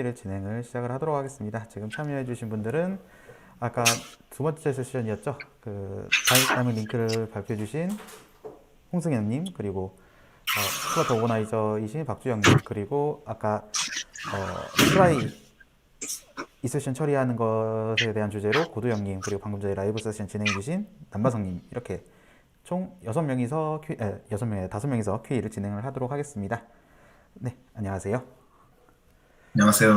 Q&A 진행을 시작을 하도록 하겠습니다. 지금 참여해주신 분들은 아까 두 번째 세션이었죠. 그 다이나믹 링크를 발표해주신 홍승현님, 그리고 플러터 오거나이저이신 박주영님, 그리고 아까 트라이 이 세션 처리하는 것에 대한 주제로 고도영님, 그리고 방금 전에 라이브 세션 진행해주신 남바성님, 이렇게 총 6명이서 6명에 5명이서 Q&A를 진행을 하도록 하겠습니다. 네, 안녕하세요. 안녕하세요.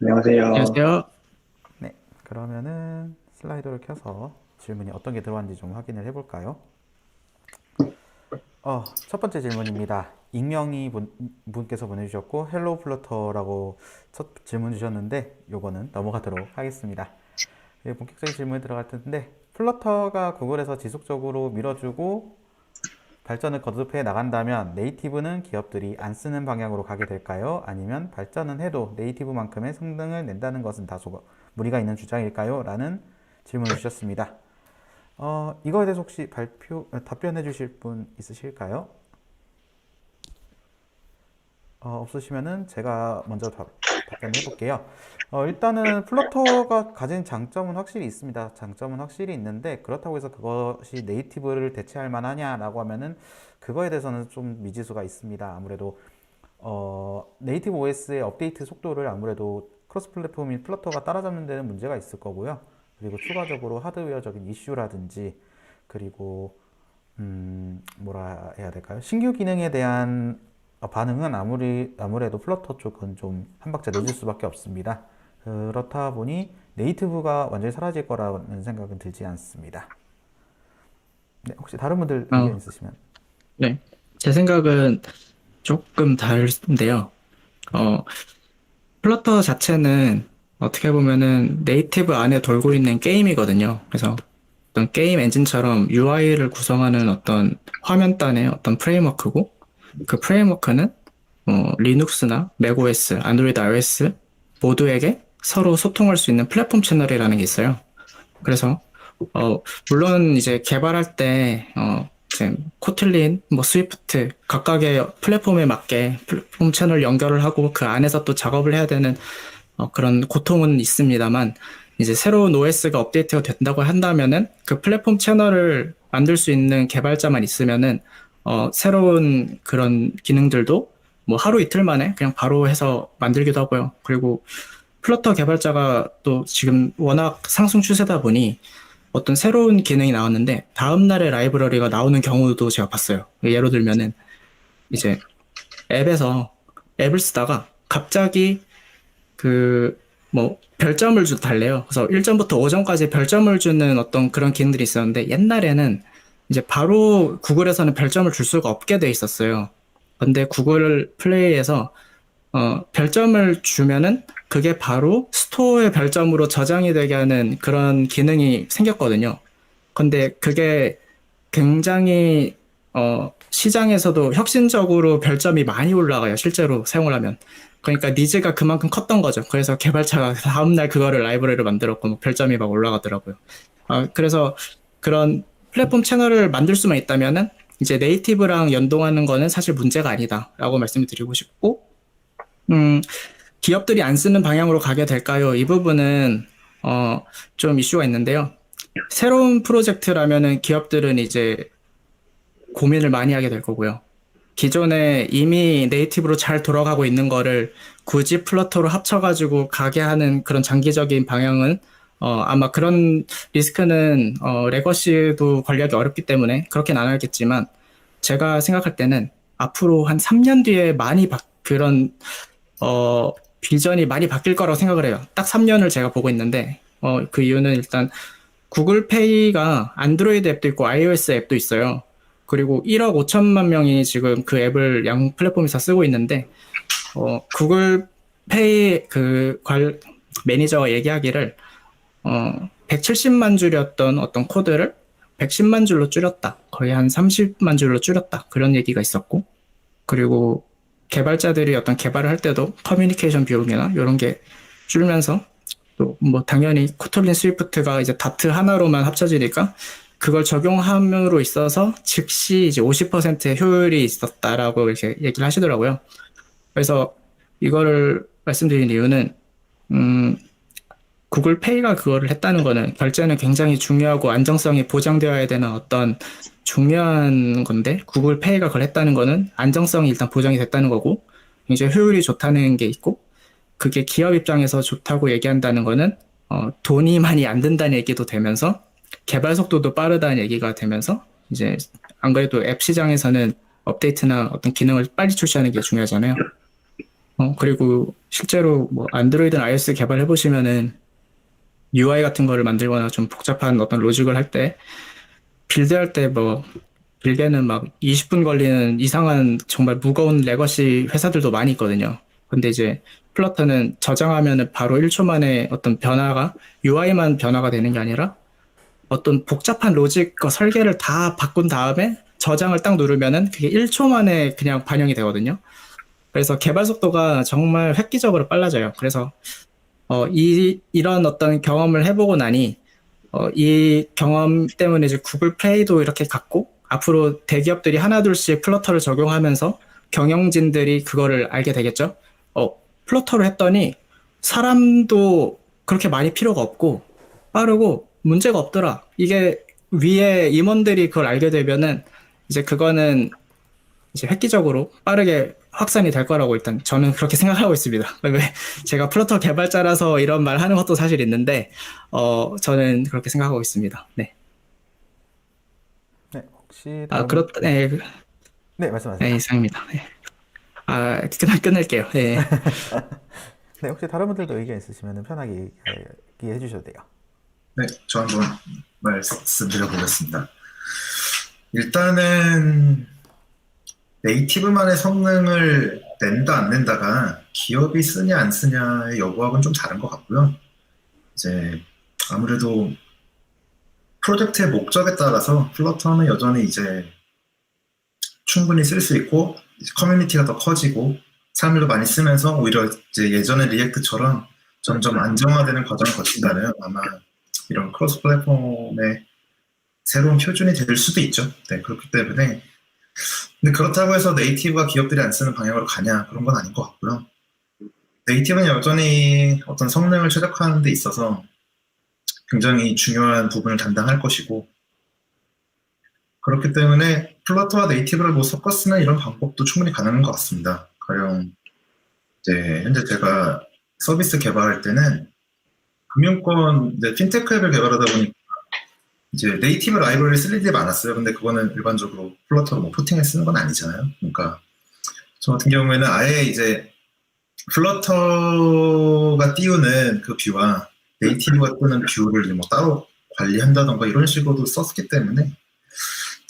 안녕하세요. 안녕하세요. 네, 그러면은 슬라이드를 켜서 질문이 어떤 게 들어왔는지 좀 확인을 해볼까요? 첫 번째 질문입니다. 익명이 분께서 보내주셨고 헬로우 플러터라고 첫 질문 주셨는데 요거는 넘어가도록 하겠습니다. 본격적인 질문에 들어갈 텐데, 플러터가 구글에서 지속적으로 밀어주고 발전을 거듭해 나간다면 네이티브는 기업들이 안 쓰는 방향으로 가게 될까요? 아니면 발전은 해도 네이티브만큼의 성능을 낸다는 것은 다소 무리가 있는 주장일까요? 라는 질문을 주셨습니다. 이거에 대해서 혹시 답변해 주실 분 있으실까요? 없으시면은 제가 먼저 답변해 볼게요. 일단은 플러터가 가진 장점은 확실히 있습니다. 장점은 확실히 있는데, 그렇다고 해서 그것이 네이티브를 대체할 만하냐라고 하면은 그거에 대해서는 좀 미지수가 있습니다. 아무래도 네이티브 OS의 업데이트 속도를 아무래도 크로스 플랫폼인 플러터가 따라잡는 데는 문제가 있을 거고요. 그리고 추가적으로 하드웨어적인 이슈라든지, 그리고 뭐라 해야 될까요? 신규 기능에 대한 반응은 아무래도 플러터 쪽은 좀 한 박자 늦을 수밖에 없습니다. 그렇다 보니 네이티브가 완전히 사라질 거라는 생각은 들지 않습니다. 네, 혹시 다른 분들 의견 어, 있으시면. 네. 제 생각은 조금 다른데요. 어, 플러터 자체는 어떻게 보면은 네이티브 안에 돌고 있는 게임이거든요. 그래서 어떤 게임 엔진처럼 UI를 구성하는 어떤 화면단의 어떤 프레임워크고, 그 프레임워크는 리눅스나 맥OS, 안드로이드, iOS 모두에게 서로 소통할 수 있는 플랫폼 채널이라는 게 있어요. 그래서 물론 이제 개발할 때 이제 코틀린, 뭐 스위프트 각각의 플랫폼에 맞게 플랫폼 채널 연결을 하고 그 안에서 또 작업을 해야 되는 그런 고통은 있습니다만, 이제 새로운 OS가 업데이트가 된다고 한다면은 그 플랫폼 채널을 만들 수 있는 개발자만 있으면은 새로운 그런 기능들도 뭐 하루 이틀 만에 그냥 바로 해서 만들기도 하고요. 그리고 플러터 개발자가 또 지금 워낙 상승 추세다 보니 어떤 새로운 기능이 나왔는데 다음날에 라이브러리가 나오는 경우도 제가 봤어요. 예로 들면은 이제 앱에서 앱을 쓰다가 갑자기 그 뭐 별점을 달래요. 그래서 1점부터 5점까지 별점을 주는 어떤 그런 기능들이 있었는데, 옛날에는 이제 바로 구글에서는 별점을 줄 수가 없게 돼 있었어요. 근데 구글 플레이에서 별점을 주면은 그게 바로 스토어의 별점으로 저장이 되게 하는 그런 기능이 생겼거든요. 근데 그게 굉장히 시장에서도 혁신적으로 별점이 많이 올라가요. 실제로 사용을 하면. 그러니까 니즈가 그만큼 컸던 거죠. 그래서 개발자가 다음날 그거를 라이브러리로 만들었고 뭐 별점이 막 올라가더라고요. 그래서 그런 플랫폼 채널을 만들 수만 있다면은 이제 네이티브랑 연동하는 거는 사실 문제가 아니다라고 말씀을 드리고 싶고, 기업들이 안 쓰는 방향으로 가게 될까요? 이 부분은 좀 이슈가 있는데요. 새로운 프로젝트라면은 기업들은 이제 고민을 많이 하게 될 거고요. 기존에 이미 네이티브로 잘 돌아가고 있는 거를 굳이 플러터로 합쳐가지고 가게 하는 그런 장기적인 방향은 아마 그런 리스크는 레거시도 관리하기 어렵기 때문에 그렇게는 안 하겠지만, 제가 생각할 때는 앞으로 한 3년 뒤에 많이 그런 비전이 많이 바뀔 거라고 생각을 해요. 딱 3년을 제가 보고 있는데, 그 이유는 일단 구글 페이가 안드로이드 앱도 있고 iOS 앱도 있어요. 그리고 1억 5천만 명이 지금 그 앱을 양 플랫폼에서 쓰고 있는데, 구글 페이 매니저가 얘기하기를 170만 줄이었던 어떤 코드를 110만 줄로 줄였다. 거의 한 30만 줄로 줄였다. 그런 얘기가 있었고, 그리고 개발자들이 어떤 개발을 할 때도 커뮤니케이션 비용이나 이런 게 줄면서, 또 뭐 당연히 코틀린 스위프트가 이제 다트 하나로만 합쳐지니까 그걸 적용함으로 있어서 즉시 이제 50%의 효율이 있었다라고 이렇게 얘기를 하시더라고요. 그래서 이거를 말씀드린 이유는, 음, 구글 페이가 그거를 했다는 거는 결제는 굉장히 중요하고 안정성이 보장되어야 되는 어떤 중요한 건데, 구글 페이가 그걸 했다는 거는 안정성이 일단 보장이 됐다는 거고, 굉장히 효율이 좋다는 게 있고, 그게 기업 입장에서 좋다고 얘기한다는 거는 돈이 많이 안 든다는 얘기도 되면서 개발 속도도 빠르다는 얘기가 되면서 이제 안 그래도 앱 시장에서는 업데이트나 어떤 기능을 빨리 출시하는 게 중요하잖아요. 그리고 실제로 뭐 안드로이드나 iOS 개발해 보시면은 UI 같은 거를 만들거나 좀 복잡한 어떤 로직을 할 때 빌드할 때 뭐 길게는 막 20분 걸리는 이상한 정말 무거운 레거시 회사들도 많이 있거든요. 근데 이제 플러터는 저장하면은 바로 1초 만에 어떤 변화가 UI만 변화가 되는 게 아니라 어떤 복잡한 로직과 설계를 다 바꾼 다음에 저장을 딱 누르면은 그게 1초 만에 그냥 반영이 되거든요. 그래서 개발 속도가 정말 획기적으로 빨라져요. 그래서 이런 어떤 경험을 해보고 나니 이 경험 때문에 이제 구글 플레이도 이렇게 갔고 앞으로 대기업들이 하나둘씩 플러터를 적용하면서 경영진들이 그거를 알게 되겠죠. 플러터를 했더니 사람도 그렇게 많이 필요가 없고 빠르고 문제가 없더라. 이게 위에 임원들이 그걸 알게 되면은 이제 그거는 이제 획기적으로 빠르게 확산이 될 거라고 일단 저는 그렇게 생각하고 있습니다. 왜 제가 플러터 개발자라서 이런 말 하는 것도 사실 있는데, 저는 그렇게 생각하고 있습니다. 네. 네, 혹시 다른 그렇다, 네, 네, 말씀하세요. 네, 이상입니다. 네. 끊을게요. 네. 네, 혹시 다른 분들도 의견 있으시면 편하게 얘기해 주셔도 돼요. 네, 저 한번 말씀드려보겠습니다. 일단은 네이티브만의 성능을 낸다 안 낸다가 기업이 쓰냐 안 쓰냐의 여부하고는 좀 다른 것 같고요. 이제 아무래도 프로젝트의 목적에 따라서 플러터는 여전히 이제 충분히 쓸 수 있고 이제 커뮤니티가 더 커지고 사람들도 많이 쓰면서 오히려 이제 예전의 리액트처럼 점점 안정화되는 과정을 거친다면 아마 이런 크로스 플랫폼의 새로운 표준이 될 수도 있죠. 네, 그렇기 때문에 근데 그렇다고 해서 네이티브가 기업들이 안 쓰는 방향으로 가냐 그런 건 아닌 것 같고요. 네이티브는 여전히 어떤 성능을 최적화하는 데 있어서 굉장히 중요한 부분을 담당할 것이고 그렇기 때문에 플러터와 네이티브를 뭐 섞어 쓰는 이런 방법도 충분히 가능한 것 같습니다. 가령 이제 현재 제가 서비스 개발할 때는 금융권 이제 핀테크 앱을 개발하다 보니까 이제 네이티브 라이브러리 쓸 일이 많았어요. 근데 그거는 일반적으로 플러터로 뭐 포팅해 쓰는 건 아니잖아요. 그러니까 저 같은 경우에는 아예 이제 플러터가 띄우는 그 뷰와 네이티브가 뜨는 뷰를 뭐 따로 관리한다던가 이런 식으로도 썼기 때문에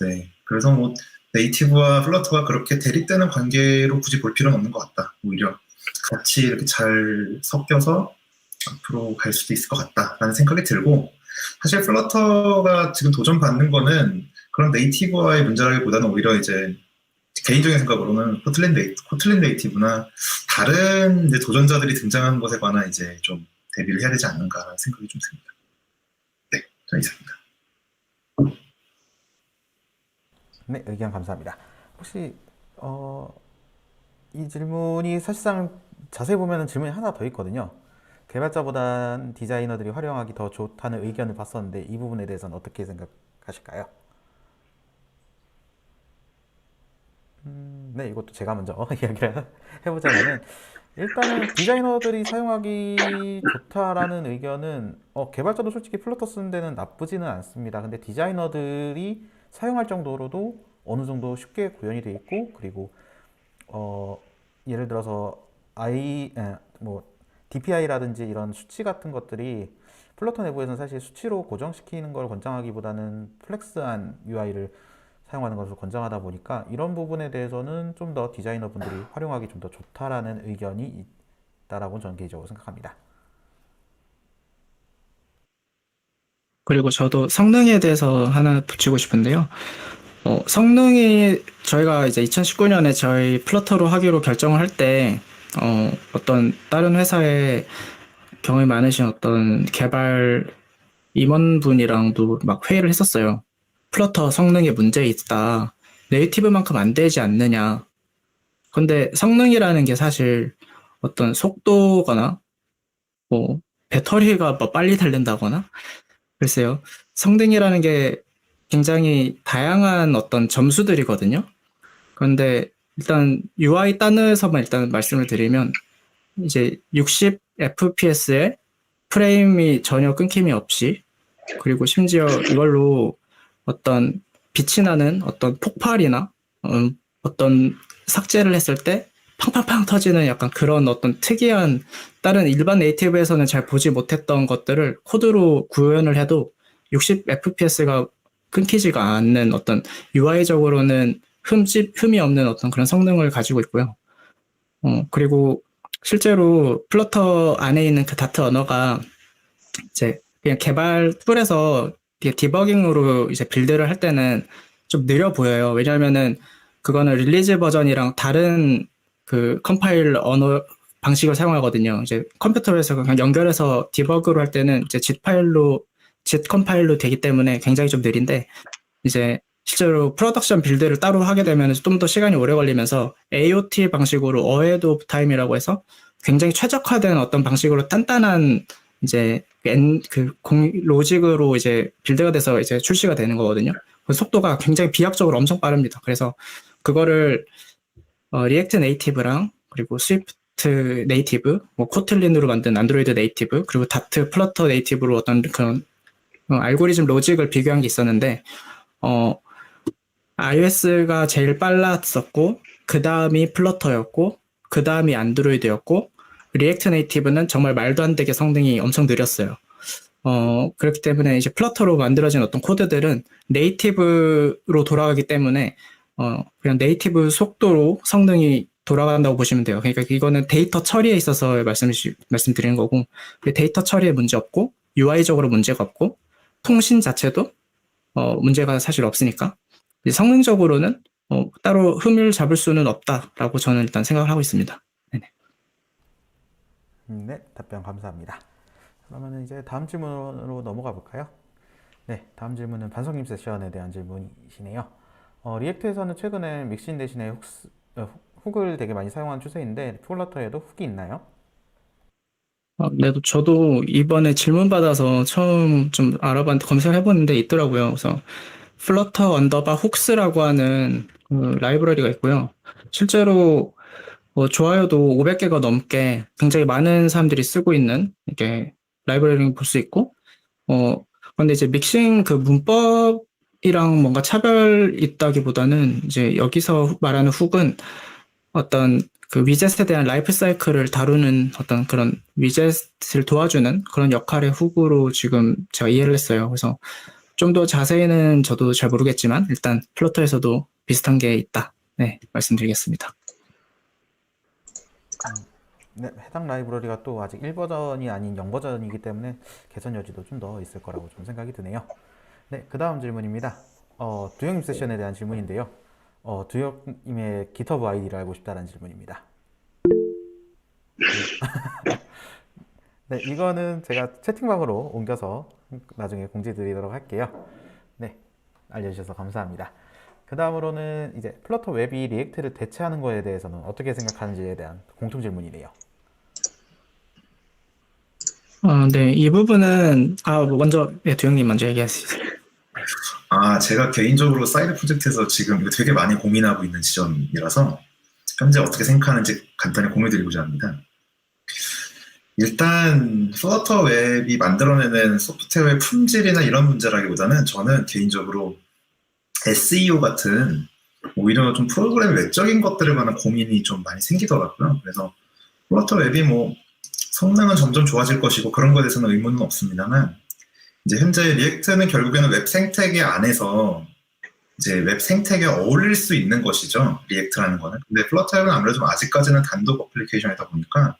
네 그래서 뭐 네이티브와 플러터가 그렇게 대립되는 관계로 굳이 볼 필요는 없는 것 같다. 오히려 같이 이렇게 잘 섞여서 앞으로 갈 수도 있을 것 같다라는 생각이 들고 사실 플러터가 지금 도전받는 거는 그런 네이티브와의 문제라기보다는 오히려 이제 개인적인 생각으로는 코틀린 네이티브나 다른 이제 도전자들이 등장하는 것에 관한 이제 좀 대비를 해야 되지 않는가라는 생각이 좀 듭니다. 네, 저는 이상입니다. 네, 의견 감사합니다. 혹시 이 질문이 사실상 자세히 보면 질문이 하나 더 있거든요. 개발자보단 디자이너들이 활용하기 더 좋다는 의견을 봤었는데 이 부분에 대해서는 어떻게 생각하실까요? 네, 이것도 제가 먼저 이야기를 해보자면은 일단은 디자이너들이 사용하기 좋다라는 의견은 개발자도 솔직히 플러터 쓰는 데는 나쁘지는 않습니다. 근데 디자이너들이 사용할 정도로도 어느 정도 쉽게 구현이 돼 있고 그리고 예를 들어서 뭐 DPI라든지 이런 수치 같은 것들이 플러터 내부에서는 사실 수치로 고정시키는 걸 권장하기보다는 플렉스한 UI를 사용하는 것을 권장하다 보니까 이런 부분에 대해서는 좀 더 디자이너분들이 활용하기 좀 더 좋다라는 의견이 있다라고 저는 개인적으로 생각합니다. 그리고 저도 성능에 대해서 하나 붙이고 싶은데요. 성능이 저희가 이제 2019년에 저희 플러터로 하기로 결정을 할 때, 어떤 다른 회사에 경험이 많으신 어떤 개발 임원분이랑도 막 회의를 했었어요. 플러터 성능에 문제 있다. 네이티브만큼 안 되지 않느냐. 근데 성능이라는 게 사실 어떤 속도거나 뭐 배터리가 뭐 빨리 달린다거나 글쎄요. 성능이라는 게 굉장히 다양한 어떤 점수들이거든요. 그런데 일단 UI 단에서만 일단 말씀을 드리면 이제 60 FPS에 프레임이 전혀 끊김이 없이 그리고 심지어 이걸로 어떤 빛이 나는 어떤 폭발이나 어떤 삭제를 했을 때 팡팡팡 터지는 약간 그런 어떤 특이한 다른 일반 네이티브에서는 잘 보지 못했던 것들을 코드로 구현을 해도 60 FPS가 끊기지가 않는 어떤 UI적으로는 흠이 없는 어떤 그런 성능을 가지고 있고요. 그리고 실제로 플러터 안에 있는 그 다트 언어가 이제 그냥 개발 툴에서 디버깅으로 이제 빌드를 할 때는 좀 느려 보여요. 왜냐하면은 그거는 릴리즈 버전이랑 다른 그 컴파일 언어 방식을 사용하거든요. 이제 컴퓨터에서 그냥 연결해서 디버그로 할 때는 이제 zip 컴파일로 되기 때문에 굉장히 좀 느린데 이제 실제로 프로덕션 빌드를 따로 하게 되면 좀 더 시간이 오래 걸리면서 AOT 방식으로 어헤드 오브 타임이라고 해서 굉장히 최적화된 어떤 방식으로 단단한 이제 로직으로 이제 빌드가 돼서 이제 출시가 되는 거거든요. 그 속도가 굉장히 비약적으로 엄청 빠릅니다. 그래서 그거를 리액트 네이티브랑 그리고 스위프트 네이티브, 뭐 코틀린으로 만든 안드로이드 네이티브, 그리고 다트 플러터 네이티브로 어떤 그런 알고리즘 로직을 비교한 게 있었는데 iOS가 제일 빨랐었고 그 다음이 플러터였고 그 다음이 안드로이드였고 리액트 네이티브는 정말 말도 안 되게 성능이 엄청 느렸어요. 그렇기 때문에 이제 플러터로 만들어진 어떤 코드들은 네이티브로 돌아가기 때문에 그냥 네이티브 속도로 성능이 돌아간다고 보시면 돼요. 그러니까 이거는 데이터 처리에 있어서 말씀드리는 거고 데이터 처리에 문제 없고 UI적으로 문제가 없고 통신 자체도 문제가 사실 없으니까 성능적으로는 따로 흠을 잡을 수는 없다라고 저는 일단 생각을 하고 있습니다. 네네. 네, 답변 감사합니다. 그러면 이제 다음 질문으로 넘어가 볼까요? 네, 다음 질문은 반성님 세션에 대한 질문이시네요. 리액트에서는 최근에 믹신 대신에 훅을 되게 많이 사용하는 추세인데 플러터에도 훅이 있나요? 네, 저도 이번에 질문 받아서 처음 좀 알아봤는데 검색해봤는데 있더라고요. 그래서 플러터 언더바 훅스라고 하는 그 라이브러리가 있고요. 실제로 좋아요도 500개가 넘게 굉장히 많은 사람들이 쓰고 있는 이게 라이브러리를 볼 수 있고, 그런데 이제 믹싱 그 문법이랑 뭔가 차별 있다기보다는 이제 여기서 말하는 훅은 어떤 그 위젯에 대한 라이프 사이클을 다루는 어떤 그런 위젯을 도와주는 그런 역할의 훅으로 지금 제가 이해를 했어요. 그래서 좀 더 자세히는 저도 잘 모르겠지만 일단 플러터에서도 비슷한 게 있다. 네, 말씀드리겠습니다. 네, 해당 라이브러리가 또 아직 1버전이 아닌 0버전이기 때문에 개선 여지도 좀 더 있을 거라고 좀 생각이 드네요. 네, 그 다음 질문입니다. 두영님 세션에 대한 질문인데요. 두영님의 GitHub 아이디를 알고 싶다는 질문입니다. 네, 이거는 제가 채팅방으로 옮겨서 나중에 공지 드리도록 할게요. 네, 알려주셔서 감사합니다. 그 다음으로는 이제 플러터 웹이 리액트를 대체하는 거에 대해서는 어떻게 생각하는지에 대한 공통 질문이네요. 네, 이 부분은 먼저 네, 두영님 먼저 얘기하시죠. 제가 개인적으로 사이드 프로젝트에서 지금 이거 되게 많이 고민하고 있는 지점이라서 현재 어떻게 생각하는지 간단히 공유드리고자 합니다. 일단 플러터 웹이 만들어내는 소프트웨어의 품질이나 이런 문제라기보다는 저는 개인적으로 SEO 같은 오히려 좀 프로그램 외적인 것들에 관한 고민이 좀 많이 생기더라고요. 그래서 플러터 웹이 뭐 성능은 점점 좋아질 것이고 그런 거에 대해서는 의문은 없습니다만 이제 현재 리액트는 결국에는 웹 생태계 안에서 이제 웹 생태계에 어울릴 수 있는 것이죠. 리액트라는 거는. 근데 플러터 웹은 아무래도 아직까지는 단독 어플리케이션이다 보니까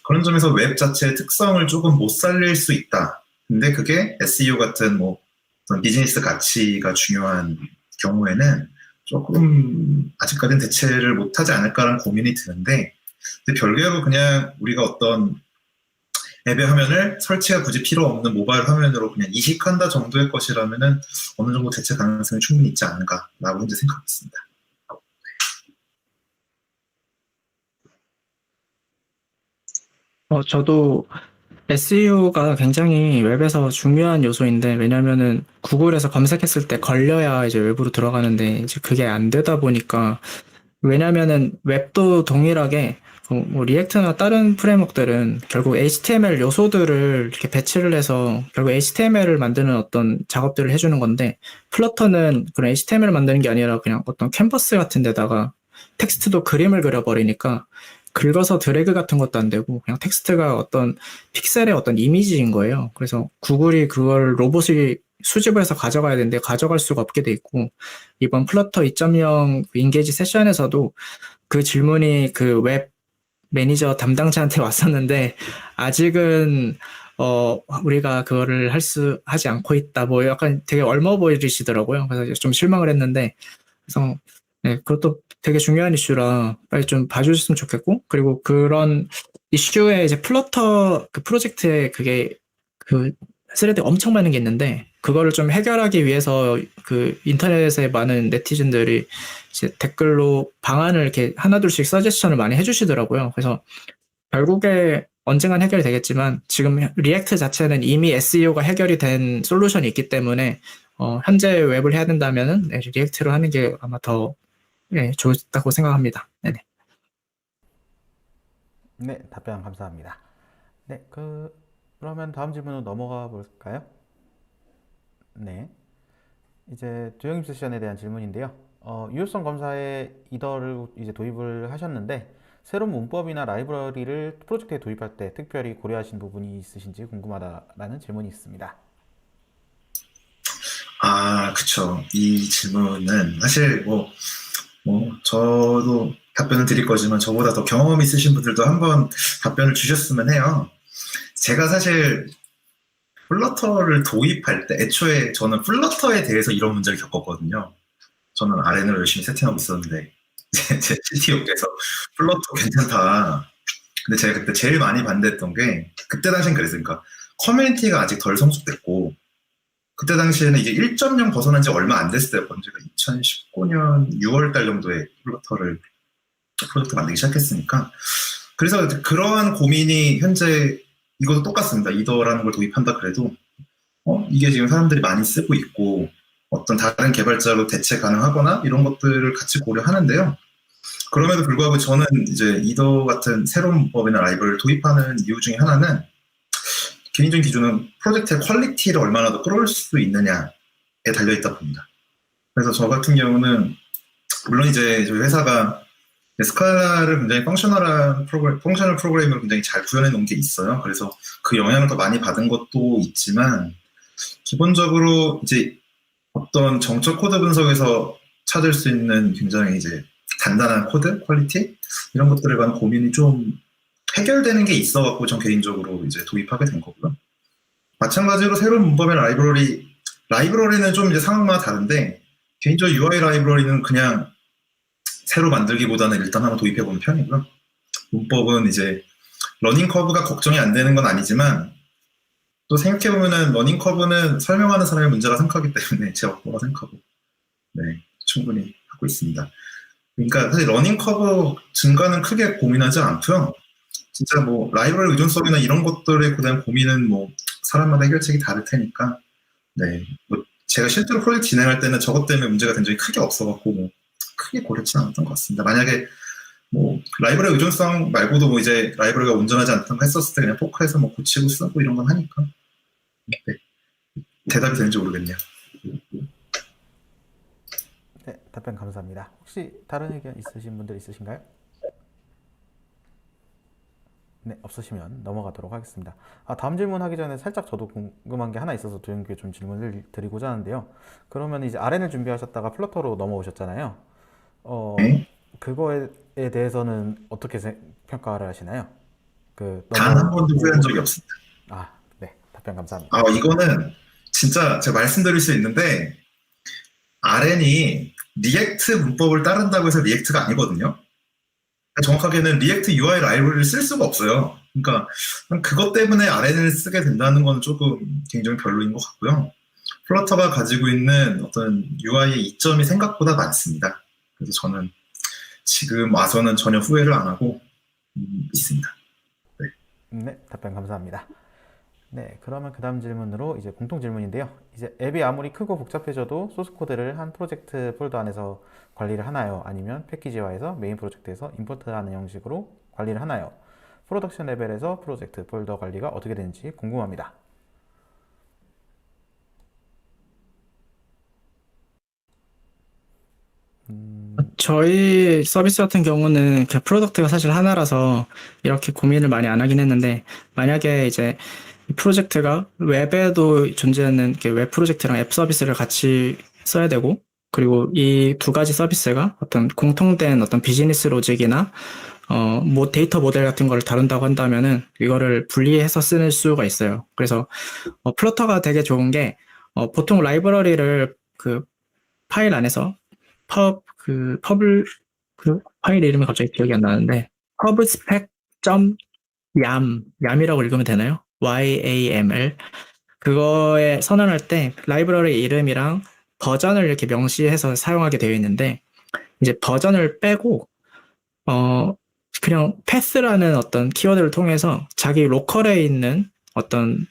그런 점에서 웹 자체의 특성을 조금 못 살릴 수 있다. 근데 그게 SEO 같은 뭐 비즈니스 가치가 중요한 경우에는 조금 아직까지는 대체를 못하지 않을까라는 고민이 드는데 근데 별개로 그냥 우리가 어떤 앱의 화면을 설치가 굳이 필요 없는 모바일 화면으로 그냥 이식한다 정도의 것이라면은 어느 정도 대체 가능성이 충분히 있지 않은가라고 현재 생각하고 있습니다. 저도 SEO가 굉장히 웹에서 중요한 요소인데, 왜냐면은 구글에서 검색했을 때 걸려야 이제 웹으로 들어가는데, 이제 그게 안 되다 보니까, 왜냐면은 웹도 동일하게, 뭐 리액트나 다른 프레임워크들은 결국 HTML 요소들을 이렇게 배치를 해서 결국 HTML을 만드는 어떤 작업들을 해주는 건데, 플러터는 그런 HTML을 만드는 게 아니라 그냥 어떤 캔버스 같은 데다가 텍스트도 그림을 그려버리니까 긁어서 드래그 같은 것도 안 되고 그냥 텍스트가 어떤 픽셀의 어떤 이미지인 거예요. 그래서 구글이 그걸 로봇이 수집을 해서 가져가야 되는데 가져갈 수가 없게 돼 있고, 이번 플러터 2.0 인게이지 세션에서도 그 질문이 그 웹 매니저 담당자한테 왔었는데, 아직은 우리가 그거를 하지 않고 있다, 뭐 약간 되게 얼머 보이시더라고요. 그래서 좀 실망을 했는데, 그래서 네, 그것도 되게 중요한 이슈라 빨리 좀 봐주셨으면 좋겠고, 그리고 그런 이슈에 이제 플러터 그 프로젝트에 그게 그 스레드 엄청 많은 게 있는데, 그거를 좀 해결하기 위해서 그 인터넷에 많은 네티즌들이 이제 댓글로 방안을 이렇게 하나둘씩 서제션을 많이 해주시더라고요. 그래서 결국에 언젠간 해결이 되겠지만, 지금 리액트 자체는 이미 SEO가 해결이 된 솔루션이 있기 때문에 현재 웹을 해야 된다면은 네, 리액트로 하는 게 아마 더 좋다고 생각합니다. 네네. 네, 답변 감사합니다. 네, 그러면 다음 질문으로 넘어가 볼까요? 네, 이제 두영임 세션에 대한 질문인데요. 유효성 검사에 이더를 이제 도입을 하셨는데 새로운 문법이나 라이브러리를 프로젝트에 도입할 때 특별히 고려하신 부분이 있으신지 궁금하다라는 질문이 있습니다. 그쵸. 이 질문은 사실 저도 답변을 드릴 거지만 저보다 더 경험 있으신 분들도 한번 답변을 주셨으면 해요. 제가 사실 플러터를 도입할 때 애초에 저는 플러터에 대해서 이런 문제를 겪었거든요. 저는 RN을 열심히 세팅하고 있었는데 제 CTO께서 플러터 괜찮다. 근데 제가 그때 제일 많이 반대했던 게, 그때 당시엔 그랬어요. 그러니까 커뮤니티가 아직 덜 성숙됐고, 그때 당시에는 이제 1.0 벗어난 지 얼마 안 됐을 때였거든요. 제가 2019년 6월 달 정도에 플러터를 프로젝트 만들기 시작했으니까. 그래서 그러한 고민이 현재 이것도 똑같습니다. 이더라는 걸 도입한다 그래도 이게 지금 사람들이 많이 쓰고 있고 어떤 다른 개발자로 대체 가능하거나 이런 것들을 같이 고려하는데요. 그럼에도 불구하고 저는 이제 이더 같은 새로운 문법이나 라이브러리를 도입하는 이유 중에 하나는, 개인적인 기준은 프로젝트의 퀄리티를 얼마나 더 끌어올 수 있느냐에 달려있다 봅니다. 그래서 저 같은 경우는 물론 이제 저희 회사가 스칼라를 굉장히 펑셔널 프로그램을 굉장히 잘 구현해 놓은 게 있어요. 그래서 그 영향을 더 많이 받은 것도 있지만, 기본적으로 이제 어떤 정적 코드 분석에서 찾을 수 있는 굉장히 이제 단단한 코드 퀄리티 이런 것들에 관한 고민이 좀 해결되는 게 있어갖고 전 개인적으로 이제 도입하게 된 거고요. 마찬가지로 새로운 문법의 라이브러리는 좀 이제 상황마다 다른데, 개인적으로 UI 라이브러리는 그냥 새로 만들기보다는 일단 한번 도입해보는 편이고요. 문법은 이제 러닝 커브가 걱정이 안 되는 건 아니지만, 또 생각해보면은 러닝 커브는 설명하는 사람의 문제라 생각하기 때문에 제 업무라 생각하고 충분히 하고 있습니다. 그러니까 사실 러닝 커브 증가는 크게 고민하지 않고요. 진짜 뭐 라이브러리 의존성이나 이런 것들에 대한 고민은 뭐 사람마다 해결책이 다를 테니까, 뭐 제가 실제로 프로젝트 진행할 때는 저것 때문에 문제가 된 적이 크게 없어갖고 뭐 크게 고렵지 않았던 것 같습니다. 만약에 뭐 라이브러리 의존성 말고도 뭐 이제 라이브러리가 온전하지 않다는 거 했었을 때 그냥 포크해서 뭐 고치고 쓰고 이런 건 하니까. 대답이 되는지 모르겠네요. 네, 답변 감사합니다. 혹시 다른 의견 있으신 분들 있으신가요? 네, 없으시면 넘어가도록 하겠습니다. 다음 질문하기 전에 살짝 저도 궁금한 게 하나 있어서 두영규에 좀 질문을 드리고자 하는데요. 그러면 이제 RN을 준비하셨다가 플러터로 넘어오셨잖아요. 그거에 대해서는 어떻게 평가를 하시나요? 단 한 번도 후회한 적이 없습니다. 네, 답변 감사합니다. 이거는 진짜 제가 말씀드릴 수 있는데, RN이 리액트 문법을 따른다고 해서 리액트가 아니거든요. 정확하게는 리액트 UI 라이브러리를 쓸 수가 없어요. 그러니까 그것 때문에 RN을 쓰게 된다는 건 조금 개인적으로 별로인 것 같고요. 플러터가 가지고 있는 어떤 UI의 이점이 생각보다 많습니다. 그래서 저는 지금 와서는 전혀 후회를 안 하고 있습니다. 네, 답변 감사합니다. 네, 그러면 그 다음 질문으로 이제 공통 질문인데요. 이제 앱이 아무리 크고 복잡해져도 소스 코드를 한 프로젝트 폴더 안에서 관리를 하나요? 아니면 패키지화해서 메인 프로젝트에서 임포트하는 형식으로 관리를 하나요? 프로덕션 레벨에서 프로젝트 폴더 관리가 어떻게 되는지 궁금합니다. 저희 서비스 같은 경우는 그 프로덕트가 사실 하나라서 이렇게 고민을 많이 안 하긴 했는데, 만약에 이제 이 프로젝트가 웹에도 존재하는 이렇게 웹 프로젝트랑 앱 서비스를 같이 써야 되고, 그리고 이 두 가지 서비스가 어떤 공통된 어떤 비즈니스 로직이나 뭐 데이터 모델 같은 걸 다룬다고 한다면은 이거를 분리해서 쓸 수가 있어요. 그래서 플러터가 되게 좋은 게 보통 라이브러리를 그 파일 안에서 그 파일 이름이 갑자기 기억이 안 나는데 yam이라고 읽으면 되나요? YAML 그거에 선언할 때 라이브러리 이름이랑 버전을 이렇게 명시해서 사용하게 되어 있는데 이제 버전을 빼고 그냥 패스라는 어떤 키워드를 통해서 자기 로컬에 있는 어떤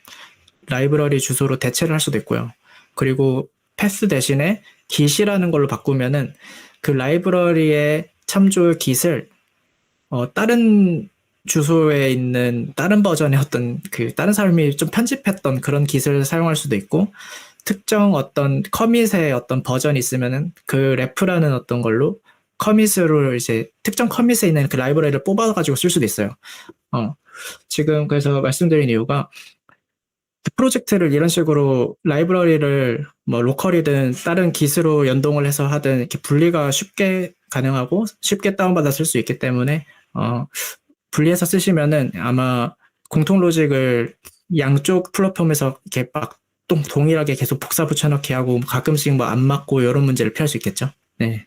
라이브러리 주소로 대체를 할 수도 있고요. 그리고 패스 대신에 git이라는 걸로 바꾸면은 그 라이브러리의 참조 git을 다른 주소에 있는 다른 버전의 어떤 그 다른 사람이 좀 편집했던 그런 git을 사용할 수도 있고 특정 어떤 커밋의 어떤 버전이 있으면은 그 레프라는 어떤 걸로 커밋으로 이제 특정 커밋에 있는 그 라이브러리를 뽑아가지고 쓸 수도 있어요. 지금 그래서 말씀드린 이유가 프로젝트를 이런 식으로 라이브러리를 뭐 로컬이든 다른 기스로 연동을 해서 하든 이렇게 분리가 쉽게 가능하고 쉽게 다운받아 쓸 수 있기 때문에 분리해서 쓰시면은 아마 공통 로직을 양쪽 플랫폼에서 이렇게 막 동일하게 계속 복사 붙여넣기 하고 가끔씩 뭐 안 맞고 이런 문제를 피할 수 있겠죠. 네.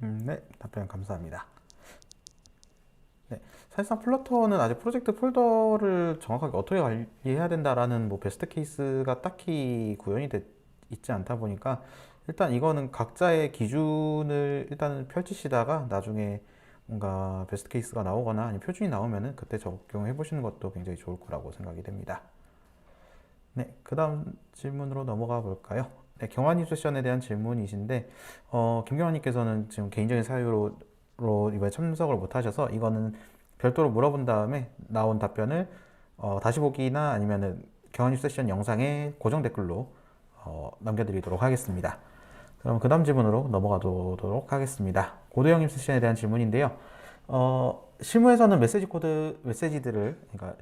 네, 답변 감사합니다. 네, 사실상 플러터는 아직 프로젝트 폴더를 정확하게 어떻게 관리해야 된다라는 뭐 베스트 케이스가 딱히 있지 않다 보니까 일단 이거는 각자의 기준을 일단은 펼치시다가 나중에 뭔가 베스트 케이스가 나오거나 아니면 표준이 나오면은 그때 적용해 보시는 것도 굉장히 좋을 거라고 생각이 됩니다. 네, 그 다음 질문으로 넘어가 볼까요? 네, 경환님 세션에 대한 질문이신데, 김경환님께서는 지금 개인적인 사유로 이번에 참석을 못 하셔서 이거는 별도로 물어본 다음에 나온 답변을 다시 보기나 아니면은 경환님 세션 영상에 고정 댓글로 남겨드리도록 하겠습니다. 그럼 그 다음 질문으로 넘어가도록 하겠습니다. 고도영님 세션에 대한 질문인데요. 실무에서는 메시지들을, 그러니까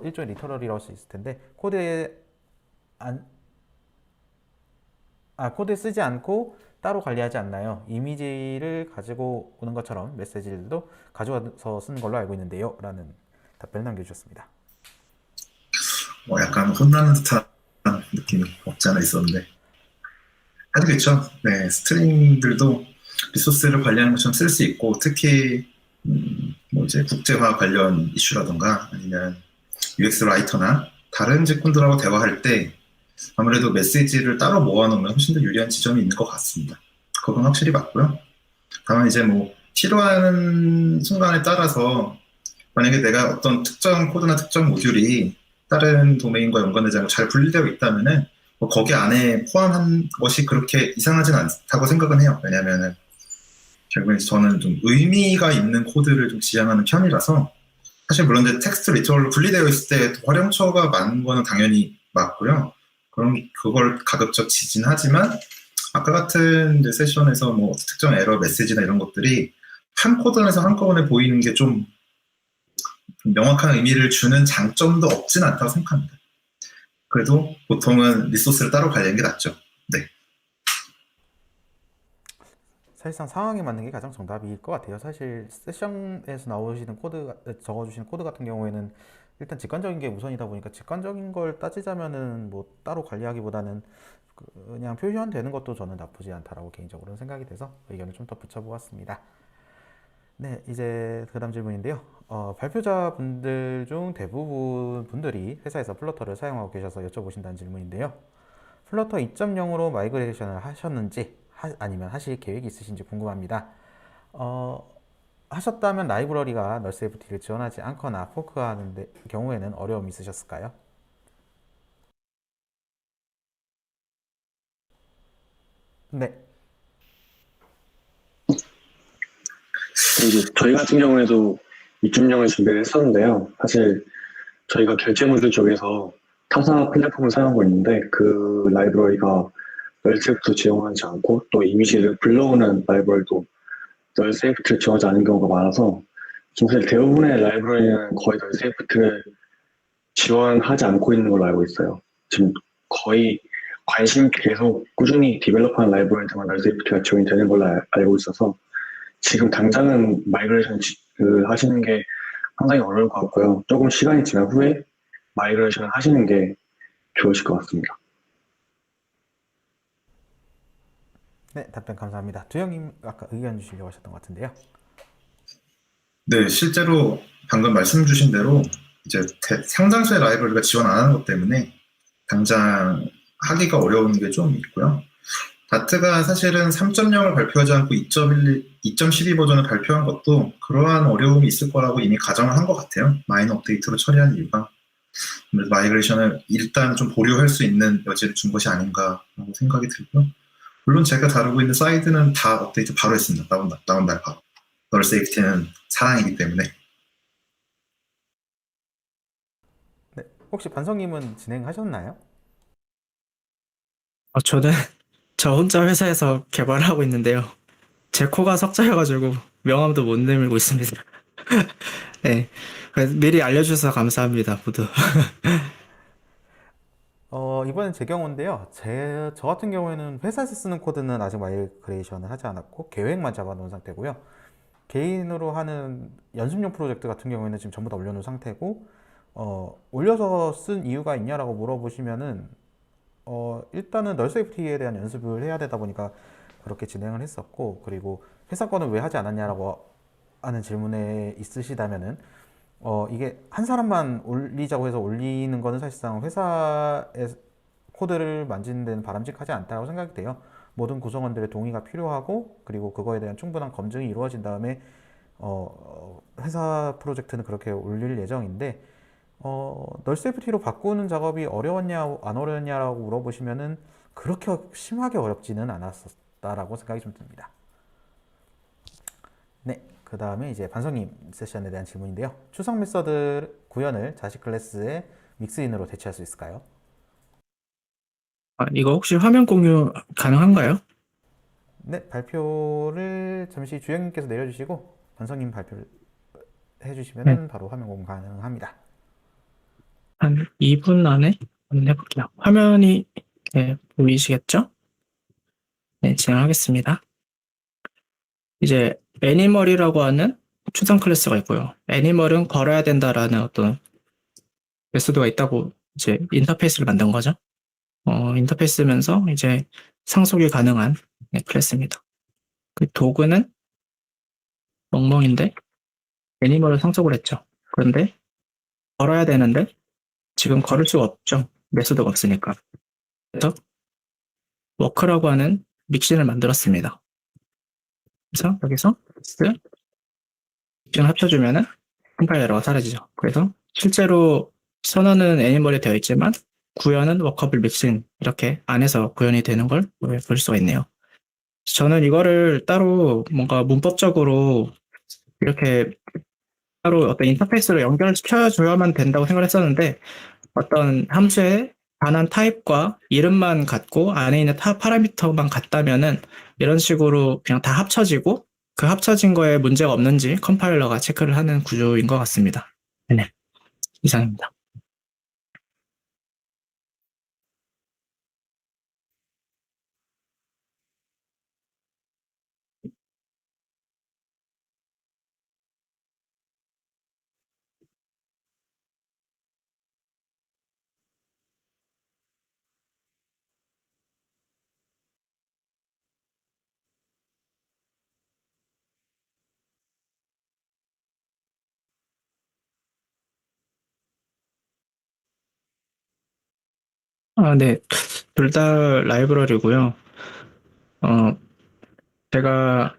일종의 리터럴이라고 할 수 있을 텐데, 안, 코드에 쓰지 않고 따로 관리하지 않나요? 이미지를 가지고 오는 것처럼 메시지들도 가져와서 쓰는 걸로 알고 있는데요. 라는 답변을 남겨주셨습니다. 약간 혼나는 듯한 느낌이 없지 않아 있었는데. 아주 그렇죠. 네, 스트링들도 리소스를 관리하는 것처럼 쓸 수 있고, 특히, 뭐 이제 국제화 관련 이슈라던가, 아니면 UX 라이터나 다른 직군들하고 대화할 때, 아무래도 메시지를 따로 모아놓으면 훨씬 더 유리한 지점이 있는 것 같습니다. 그건 확실히 맞고요. 다만 이제 뭐 필요한 순간에 따라서 만약에 내가 어떤 특정 코드나 특정 모듈이 다른 도메인과 연관되지 않고 잘 분리되어 있다면은 뭐 거기 안에 포함한 것이 그렇게 이상하진 않다고 생각은 해요. 왜냐면은 결국엔 저는 좀 의미가 있는 코드를 좀 지향하는 편이라서 사실 물론 이제 텍스트 리터럴로 분리되어 있을 때 활용처가 많은 거는 당연히 맞고요. 그걸 가급적 지진하지만 아까 같은 이제 세션에서 뭐 특정 에러 메시지나 이런 것들이 한 코드 안에서 한꺼번에 보이는 게 좀 명확한 의미를 주는 장점도 없진 않다고 생각합니다. 그래도 보통은 리소스를 따로 관리하는 게 낫죠. 네. 사실상 상황에 맞는 게 가장 정답일 것 같아요. 사실 세션에서 적어주시는 코드 같은 경우에는 일단 직관적인 게 우선이다 보니까 직관적인 걸 따지자면은 뭐 따로 관리하기보다는 그냥 표현되는 것도 저는 나쁘지 않다라고 개인적으로는 생각이 돼서 의견을 좀 더 붙여보았습니다. 네, 이제 그 다음 질문인데요. 발표자 분들 중 대부분 분들이 회사에서 플러터를 사용하고 계셔서 여쭤보신다는 질문인데요. 플러터 2.0으로 마이그레이션을 하셨는지 아니면 하실 계획이 있으신지 궁금합니다. 하셨다면 라이브러리가 널세이프티를 지원하지 않거나 포크하는 경우에는 어려움이 있으셨을까요? 네, 이제 저희 같은 경우에도 2.0을 준비를 했었는데요. 사실 저희가 결제모듈 쪽에서 타사 플랫폼을 사용하고 있는데 그 라이브러리가 널세이프트 지원하지 않고 또 이미지를 불러오는 라이브러리도 널세이프트를 지원하지 않은 경우가 많아서 지금 사실 대부분의 라이브러리는 거의 널세이프트를 지원하지 않고 있는 걸로 알고 있어요. 지금 거의 관심 있게 계속 꾸준히 디벨롭하는 라이브러리들만 널세이프트가 지원이 되는 걸로 알고 있어서 지금 당장은 마이그레이션 하시는 게 상당히 어려울 것 같고요. 조금 시간이 지난 후에 마이그레이션을 하시는 게 좋으실 것 같습니다. 네, 답변 감사합니다. 두영님 아까 의견 주시려고 하셨던 것 같은데요. 네, 실제로 방금 말씀 주신 대로 이제 상당수의 라이브러리가 지원 안 하는 것 때문에 당장 하기가 어려운 게 좀 있고요. 다트가 사실은 3.0을 발표하지 않고 2.1, 2.12 버전을 발표한 것도 그러한 어려움이 있을 거라고 이미 가정을 한 것 같아요. 마이너 업데이트로 처리한 이유가. 그래서 마이그레이션을 일단 좀 보류할 수 있는 여지를 준 것이 아닌가라고 생각이 들고요. 물론 제가 다루고 있는 사이드는 다 업데이트 바로 했습니다. 다운 날 바로. 널 세이프티는 사랑이기 때문에. 네, 혹시 반성님은 진행하셨나요? 저는 저 혼자 회사에서 개발을 하고 있는데요. 제 코가 석자여가지고 명함도 못 내밀고 있습니다. 네. 그래서 미리 알려주셔서 감사합니다, 모두. 이번엔 제 경우인데요. 저 같은 경우에는 회사에서 쓰는 코드는 아직 마이그레이션을 하지 않았고 계획만 잡아놓은 상태고요. 개인으로 하는 연습용 프로젝트 같은 경우에는 지금 전부 다 올려놓은 상태고, 올려서 쓴 이유가 있냐라고 물어보시면은, 일단은 널 세이프티에 대한 연습을 해야 되다 보니까 그렇게 진행을 했었고, 그리고 회사 거는 왜 하지 않았냐라고 하는 질문에 있으시다면은, 이게 한 사람만 올리자고 해서 올리는 거는 사실상 회사의 코드를 만지는 데는 바람직하지 않다고 생각이 돼요. 모든 구성원들의 동의가 필요하고, 그리고 그거에 대한 충분한 검증이 이루어진 다음에 회사 프로젝트는 그렇게 올릴 예정인데, 널 세이프티로 바꾸는 작업이 어려웠냐 안 어려웠냐라고 물어보시면은 그렇게 심하게 어렵지는 않았었다라고 생각이 좀 듭니다. 네, 그 다음에 이제 반성님 세션에 대한 질문인데요. 추상 메서드 구현을 자식 클래스의 믹스인으로 대체할 수 있을까요? 이거 혹시 화면 공유 가능한가요? 네, 발표를 잠시 주영님께서 내려주시고 반성님 발표를 네. 해주시면은 바로 화면 공유 가능합니다. 한 2분 안에 한번 해볼게요. 화면이 보이시겠죠? 네, 진행하겠습니다. 이제 애니멀이라고 하는 추상 클래스가 있고요. 애니멀은 걸어야 된다라는 어떤 메소드가 있다고 이제 인터페이스를 만든 거죠. 인터페이스면서 이제 상속이 가능한 클래스입니다. 그 도구는 멍멍인데 애니멀을 상속을 했죠. 그런데 걸어야 되는데 지금 걸을 수가 없죠. 메소드가 없으니까. 그래서 워크라고 하는 믹신을 만들었습니다. 그래서 여기서 믹신을 합쳐주면은 컴파일 에러가 사라지죠. 그래서 실제로 선언은 애니멀이 되어 있지만 구현은 워커블 믹신 이렇게 안에서 구현이 되는 걸 볼 수가 있네요. 저는 이거를 따로 뭔가 문법적으로 이렇게 따로 어떤 인터페이스로 연결시켜줘야만 된다고 생각을 했었는데 어떤 함수의 단한 타입과 이름만 같고 안에 있는 파라미터만 같다면은 이런 식으로 그냥 다 합쳐지고 그 합쳐진 거에 문제가 없는지 컴파일러가 체크를 하는 구조인 것 같습니다. 네, 이상입니다. 네, 둘 다 라이브러리고요. 어, 제가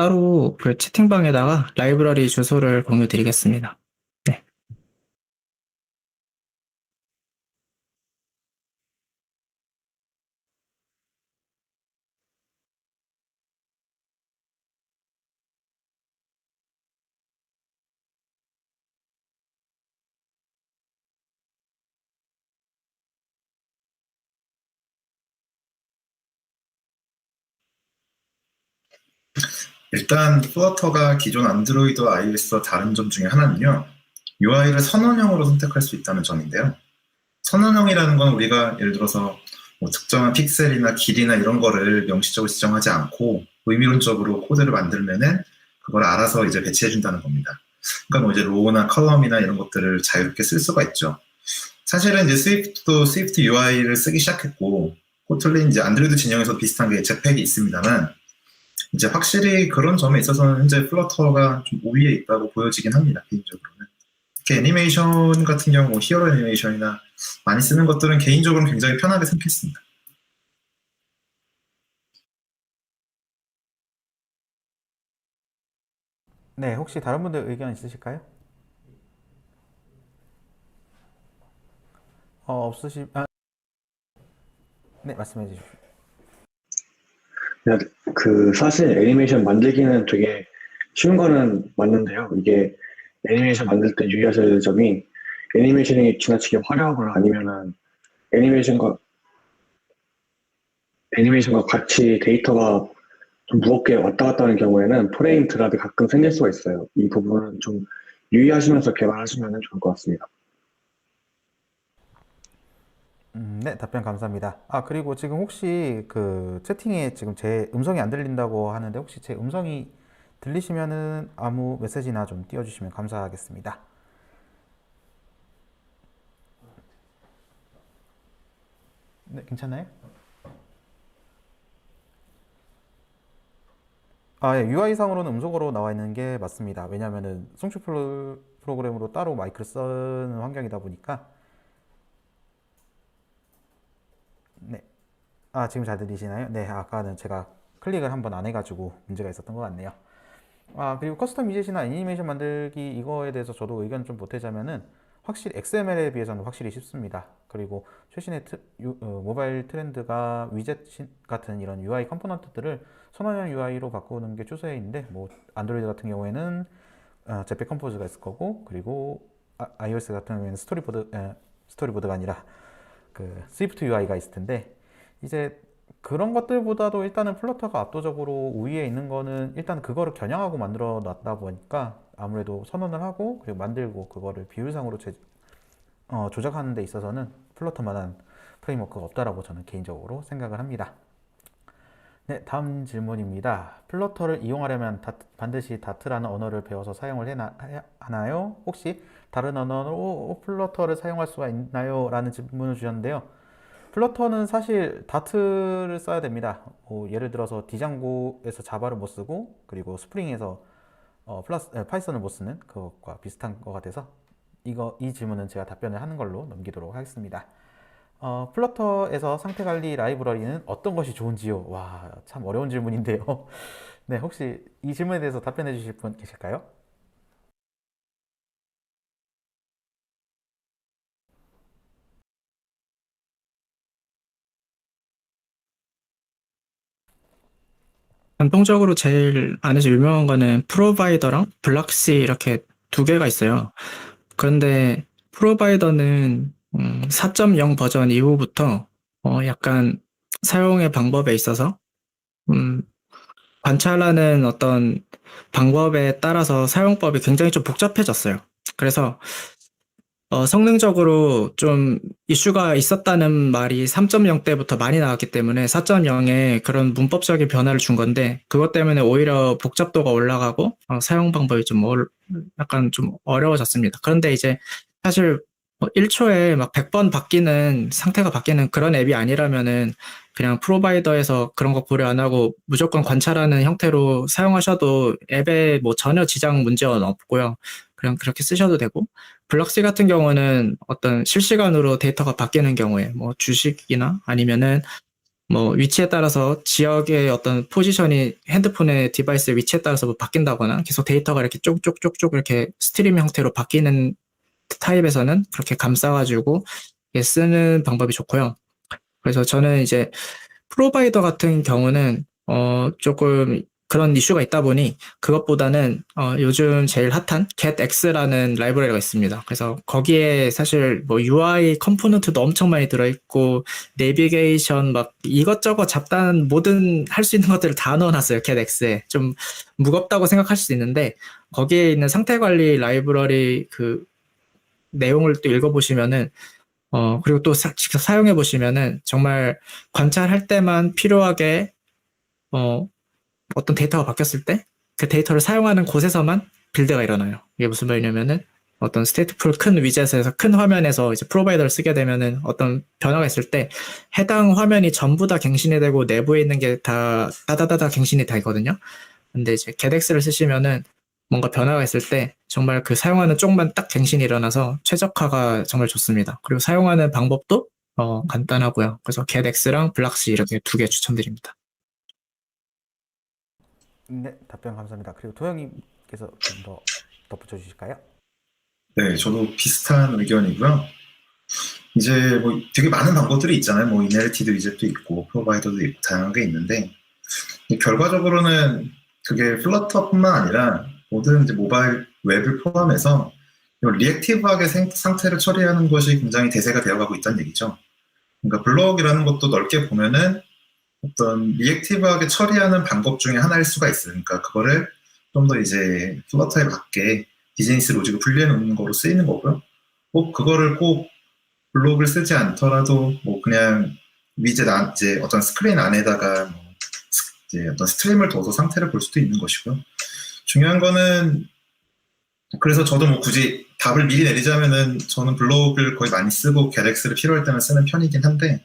따로 그 채팅방에다가 라이브러리 주소를 공유 드리겠습니다. 네. 일단 플러터가 기존 안드로이드와 iOS와 다른 점 중에 하나는요. UI를 선언형으로 선택할 수 있다는 점인데요. 선언형이라는 건 우리가 예를 들어서 뭐 특정한 픽셀이나 길이나 이런 거를 명시적으로 지정하지 않고 의미론적으로 코드를 만들면은 그걸 알아서 이제 배치해준다는 겁니다. 그러니까 뭐 이제 로우나 컬럼이나 이런 것들을 자유롭게 쓸 수가 있죠. 사실은 이제 스위프트도 스위프트 UI를 쓰기 시작했고, 코틀린 이제 안드로이드 진영에서 비슷한 게 제팩이 있습니다만, 이제 확실히 그런 점에 있어서는 현재 플러터가 좀 우위에 있다고 보여지긴 합니다, 개인적으로는. 특히 애니메이션 같은 경우, 히어로 애니메이션이나 많이 쓰는 것들은 개인적으로 굉장히 편하게 생겼습니다. 네, 혹시 다른 분들 의견 있으실까요? 네, 말씀해 주십시오. 그냥 사실 애니메이션 만들기는 되게 쉬운 거는 맞는데요. 이게 애니메이션 만들 때 유의하셔야 될 점이 애니메이션이 지나치게 화려하거나 아니면은 애니메이션과 애니메이션과 같이 데이터가 좀 무겁게 왔다 갔다 하는 경우에는 프레임 드랍이 가끔 생길 수가 있어요. 이 부분은 좀 유의하시면서 개발하시면 좋을 것 같습니다. 네, 답변 감사합니다. 그리고 지금 혹시 그 채팅에 지금 제 음성이 안 들린다고 하는데 혹시 제 음성이 들리시면은 아무 메시지나 좀 띄워주시면 감사하겠습니다. 네, 괜찮나요? 예, UI상으로는 음성으로 나와 있는 게 맞습니다. 왜냐면은 송출 프로그램으로 따로 마이크를 쓰는 환경이다 보니까. 네. 지금 잘 들리시나요? 네, 아까는 제가 클릭을 한번 안 해가지고 문제가 있었던 것 같네요. 그리고 커스텀 위젯이나 애니메이션 만들기 이거에 대해서 저도 의견 좀 보태자면은 확실히 XML에 비해서는 확실히 쉽습니다. 그리고 최신의 모바일 트렌드가 위젯 같은 이런 UI 컴포넌트들을 선언형 UI로 바꾸는 게 추세인데, 뭐 안드로이드 같은 경우에는 제페 컴포즈가 있을 거고, 그리고 iOS 같은 경우에는 스토리보드가 아니라 그 스위프트 UI가 있을 텐데, 이제 그런 것들보다도 일단은 플러터가 압도적으로 우위에 있는 거는 일단 그거를 겨냥하고 만들어 놨다 보니까 아무래도 선언을 하고 그리고 만들고 그거를 비율상으로 조작하는 데 있어서는 플러터만한 프레임워크가 없다라고 저는 개인적으로 생각을 합니다. 네, 다음 질문입니다. 플러터를 이용하려면 반드시 다트라는 언어를 배워서 사용을 하나요? 혹시 다른 언어로 플러터를 사용할 수가 있나요? 라는 질문을 주셨는데요. 플러터는 사실 다트를 써야 됩니다. 예를 들어서 디장고에서 자바를 못 쓰고 그리고 스프링에서 파이썬을 못 쓰는 그것과 비슷한 것 같아서 이 질문은 제가 답변을 하는 걸로 넘기도록 하겠습니다. 플러터에서 상태 관리 라이브러리는 어떤 것이 좋은지요? 와, 참 어려운 질문인데요. 네, 혹시 이 질문에 대해서 답변해 주실 분 계실까요? 전통적으로 제일 안에서 유명한 거는 프로바이더랑 블락시 이렇게 두 개가 있어요. 그런데 프로바이더는 4.0 버전 이후부터 약간 사용의 방법에 있어서 관찰하는 어떤 방법에 따라서 사용법이 굉장히 좀 복잡해졌어요. 그래서 성능적으로 좀 이슈가 있었다는 말이 3.0 때부터 많이 나왔기 때문에 4.0에 그런 문법적인 변화를 준 건데, 그것 때문에 오히려 복잡도가 올라가고 사용 방법이 좀 약간 좀 어려워졌습니다. 그런데 이제 사실 1초에 막 100번 상태가 바뀌는 그런 앱이 아니라면은 그냥 프로바이더에서 그런 거 고려 안 하고 무조건 관찰하는 형태로 사용하셔도 앱에 뭐 전혀 지장 문제는 없고요. 그냥 그렇게 쓰셔도 되고, 블럭시 같은 경우는 어떤 실시간으로 데이터가 바뀌는 경우에 뭐 주식이나 아니면은 뭐 위치에 따라서 지역의 어떤 포지션이 핸드폰의 디바이스의 위치에 따라서 뭐 바뀐다거나 계속 데이터가 이렇게 쪽쪽쪽쪽 이렇게 스트림 형태로 바뀌는 타입에서는 그렇게 감싸가지고 이렇게 쓰는 방법이 좋고요. 그래서 저는 이제 프로바이더 같은 경우는 조금 그런 이슈가 있다 보니 그것보다는 요즘 제일 핫한 getX라는 라이브러리가 있습니다. 그래서 거기에 사실 뭐 UI 컴포넌트도 엄청 많이 들어있고 내비게이션 막 이것저것 잡다한 모든 할 수 있는 것들을 다 넣어놨어요. getX에. 좀 무겁다고 생각할 수 있는데 거기에 있는 상태 관리 라이브러리 그 내용을 또 읽어보시면은 그리고 또 직접 사용해 보시면은 정말 관찰할 때만 필요하게 어떤 데이터가 바뀌었을 때 그 데이터를 사용하는 곳에서만 빌드가 일어나요. 이게 무슨 말이냐면은 어떤 스테이트풀 큰 위젯에서 큰 화면에서 이제 프로바이더를 쓰게 되면은 어떤 변화가 있을 때 해당 화면이 전부 다 갱신이 되고 내부에 있는 게 다 다다다다 갱신이 되거든요. 근데 이제 getX를 쓰시면은 뭔가 변화가 있을 때 정말 그 사용하는 쪽만 딱 갱신이 일어나서 최적화가 정말 좋습니다. 그리고 사용하는 방법도 간단하고요. 그래서 getX랑 블락시 이렇게 두 개 추천드립니다. 네, 답변 감사합니다. 그리고 도영님께서 좀 더 덧붙여 주실까요? 네, 저도 비슷한 의견이고요. 이제 뭐 되게 많은 방법들이 있잖아요. 뭐 이네리티드 위젯도 있고 프로바이더도 있고 다양한 게 있는데 결과적으로는 그게 플러터뿐만 아니라 모든 이제 모바일 웹을 포함해서 리액티브하게 상태를 처리하는 것이 굉장히 대세가 되어가고 있다는 얘기죠. 그러니까 블록이라는 것도 넓게 보면은 어떤 리액티브하게 처리하는 방법 중에 하나일 수가 있으니까 그거를 좀 더 이제 플러터에 맞게 비즈니스 로직을 분리해 놓는 거로 쓰이는 거고요. 꼭 그거를 꼭 블록을 쓰지 않더라도 뭐 그냥 이제 어떤 스크린 안에다가 뭐 이제 어떤 스트림을 둬서 상태를 볼 수도 있는 것이고요. 중요한 거는 그래서 저도 뭐 굳이 답을 미리 내리자면은 저는 블록을 거의 많이 쓰고 getX를 필요할 때만 쓰는 편이긴 한데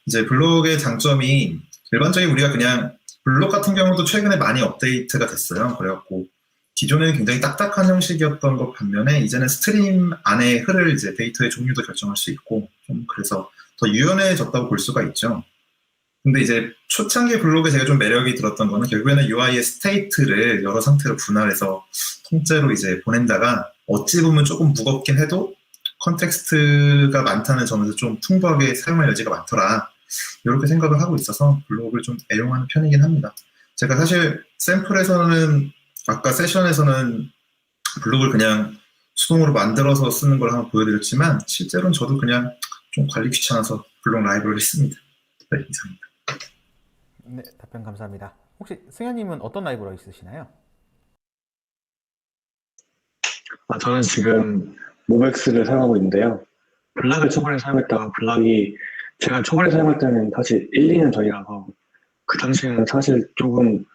이제 블록의 장점이 일반적인 우리가 그냥 블록 같은 경우도 최근에 많이 업데이트가 됐어요. 그래갖고 기존에는 굉장히 딱딱한 형식이었던 것 반면에 이제는 스트림 안에 흐를 이제 데이터의 종류도 결정할 수 있고 좀 그래서 더 유연해졌다고 볼 수가 있죠. 근데 이제 초창기 블록에 제가 좀 매력이 들었던 거는 결국에는 UI의 스테이트를 여러 상태로 분할해서 통째로 이제 보낸다가 어찌 보면 조금 무겁긴 해도 컨텍스트가 많다는 점에서 좀 풍부하게 사용할 여지가 많더라. 이렇게 생각을 하고 있어서 블록을 좀 애용하는 편이긴 합니다. 제가 사실 샘플에서는 아까 세션에서는 블록을 그냥 수동으로 만들어서 쓰는 걸 한번 보여드렸지만 실제로는 저도 그냥 좀 관리 귀찮아서 블록 라이브러리 씁니다. 네, 이상입니다. 네, 답변 감사합니다. 혹시 승현님은 어떤 라이브러리 쓰시나요? 저는 지금 모백스를 사용하고 있는데요. 블락을 초반에 사용했다가 블락이 제가 초반에 사용할 때는 사실 1, 2년 전이라서 그 당시에는 사실 조금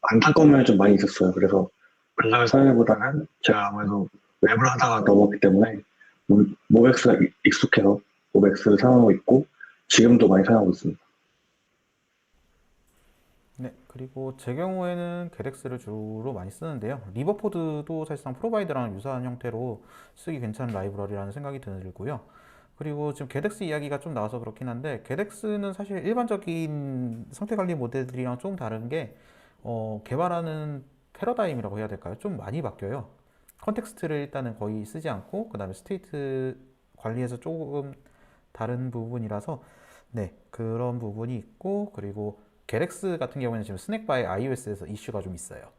안타까운 면이 좀 많이 있었어요. 그래서 블락을 사용보다는 제가 아무래도 웹을 하다가 넘었기 때문에 모백스가 익숙해서 모백스를 사용하고 있고 지금도 많이 사용하고 있습니다. 네, 그리고 제 경우에는 getX를 주로 많이 쓰는데요. 리버포드도 사실상 프로바이더랑 유사한 형태로 쓰기 괜찮은 라이브러리라는 생각이 들고요. 그리고 지금 getX 이야기가 좀 나와서 그렇긴 한데 getX는 사실 일반적인 상태 관리 모델들이랑 좀 다른 게 개발하는 패러다임이라고 해야 될까요? 좀 많이 바뀌어요. 컨텍스트를 일단은 거의 쓰지 않고 그 다음에 스테이트 관리에서 조금 다른 부분이라서 네, 그런 부분이 있고 그리고 getX 같은 경우에는 지금 스낵바의 iOS에서 이슈가 좀 있어요.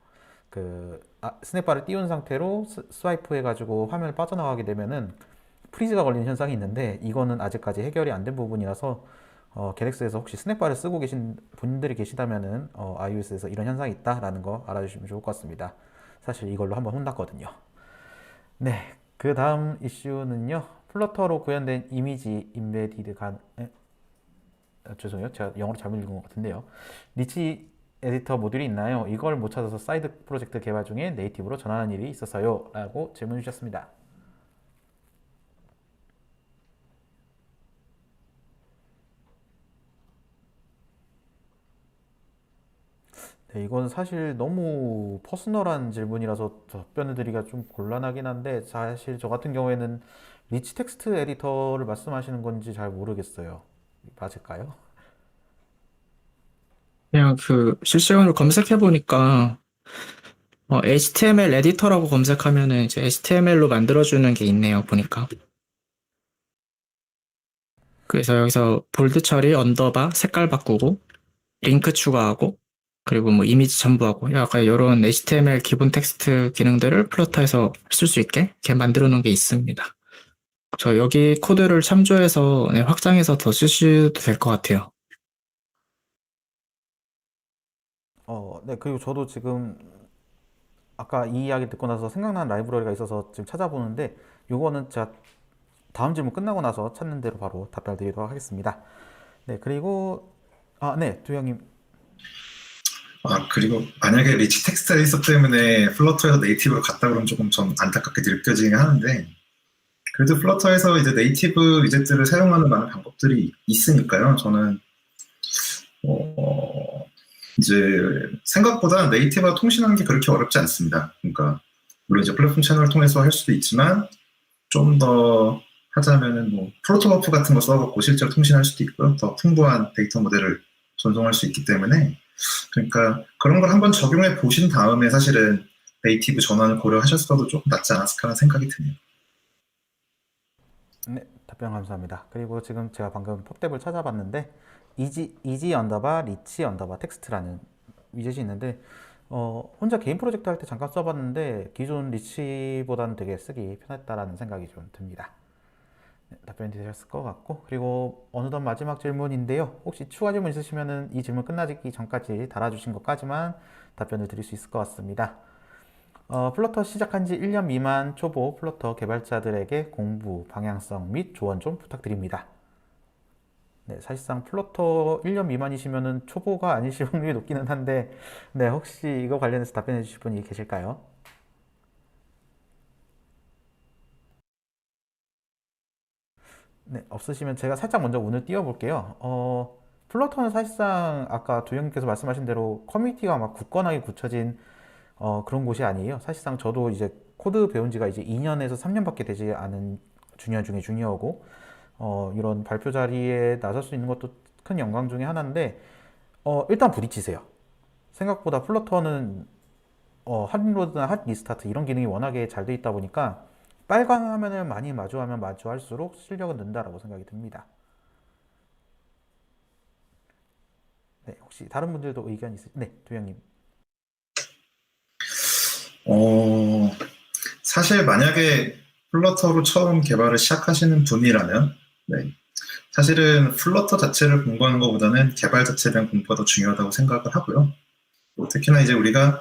스낵바를 띄운 상태로 스와이프 해가지고 화면을 빠져나가게 되면은 프리즈가 걸리는 현상이 있는데 이거는 아직까지 해결이 안 된 부분이라서 getX에서 혹시 스낵바를 쓰고 계신 분들이 계시다면은 iOS에서 이런 현상이 있다라는 거 알아주시면 좋을 것 같습니다. 사실 이걸로 한번 혼났거든요. 네, 그 다음 이슈는요. 플러터로 구현된 이미지 인베디드 죄송해요. 제가 영어로 잘못 읽은 것 같은데요. 리치 에디터 모듈이 있나요? 이걸 못 찾아서 사이드 프로젝트 개발 중에 네이티브로 전환하는 일이 있었어요. 라고 질문 주셨습니다. 네, 이건 사실 너무 퍼스널한 질문이라서 답변을 드리기가 좀 곤란하긴 한데 사실 저 같은 경우에는 리치 텍스트 에디터를 말씀하시는 건지 잘 모르겠어요. 맞을까요? 그냥 실시간으로 검색해보니까, HTML 에디터라고 검색하면은 이제 HTML로 만들어주는 게 있네요, 보니까. 그래서 여기서 볼드 처리, 언더바, 색깔 바꾸고, 링크 추가하고, 그리고 뭐 이미지 첨부하고, 약간 이런 HTML 기본 텍스트 기능들을 플러터에서 쓸 수 있게 이렇게 만들어 놓은 게 있습니다. 저 여기 코드를 참조해서 네, 확장해서 더 쓰셔도 될 것 같아요. 네, 그리고 저도 지금 아까 이 이야기 듣고 나서 생각난 라이브러리가 있어서 지금 찾아보는데 요거는 제가 다음 질문 끝나고 나서 찾는 대로 바로 답변 드리도록 하겠습니다. 네, 그리고 네, 두영님. 그리고 만약에 리치 텍스트 에디터 때문에 플러터에서 네이티브로 갔다 그러면 조금 좀 안타깝게 느껴지긴 하는데, 그래도 플러터에서 이제 네이티브 위젯들을 사용하는 많은 방법들이 있으니까요. 저는 이제 생각보다 네이티브와 통신하는 게 그렇게 어렵지 않습니다. 그러니까 물론 이제 플랫폼 채널을 통해서 할 수도 있지만 좀 더 하자면은 뭐 프로토버프 같은 거 써갖고 실제로 통신할 수도 있고요. 더 풍부한 데이터 모델을 전송할 수 있기 때문에, 그러니까 그런 걸 한번 적용해 보신 다음에 사실은 네이티브 전환을 고려하셨어도 조금 낫지 않았을까라는 생각이 드네요. 네, 답변 감사합니다. 그리고 지금 제가 방금 pop탭을 찾아봤는데 이지 언더바 리치 언더바 텍스트라는 위젯이 있는데 혼자 개인 프로젝트 할 때 잠깐 써봤는데 기존 리치보다는 되게 쓰기 편했다라는 생각이 좀 듭니다. 네, 답변이 되셨을 것 같고, 그리고 어느덧 마지막 질문인데요. 혹시 추가 질문 있으시면은 이 질문 끝나기 전까지 달아주신 것까지만 답변을 드릴 수 있을 것 같습니다. 플러터 시작한 지 1년 미만 초보 플러터 개발자들에게 공부, 방향성 및 조언 좀 부탁드립니다. 네, 사실상 플러터 1년 미만이시면은 초보가 아니실 확률이 높기는 한데, 네, 혹시 이거 관련해서 답변해 주실 분이 계실까요? 네, 없으시면 제가 살짝 먼저 운을 띄워볼게요. 플러터는 사실상 아까 두영님께서 말씀하신 대로 커뮤니티가 막 굳건하게 굳혀진 그런 곳이 아니에요. 사실상 저도 이제 코드 배운 지가 이제 2년에서 3년밖에 되지 않은 주니어 중에 주니어고, 이런 발표 자리에 나설 수 있는 것도 큰 영광 중에 하나인데, 일단 부딪히세요. 생각보다 플러터는 핫로드나 핫 리스타트 이런 기능이 워낙에 잘 돼 있다 보니까 빨간 화면을 많이 마주하면 마주할수록 실력은 는다라고 생각이 듭니다. 네, 혹시 다른 분들도 의견 네, 두영님. 사실 만약에 플러터로 처음 개발을 시작하시는 분이라면, 네, 사실은 플러터 자체를 공부하는 것보다는 개발 자체에 대한 공부가 더 중요하다고 생각을 하고요. 특히나 이제 우리가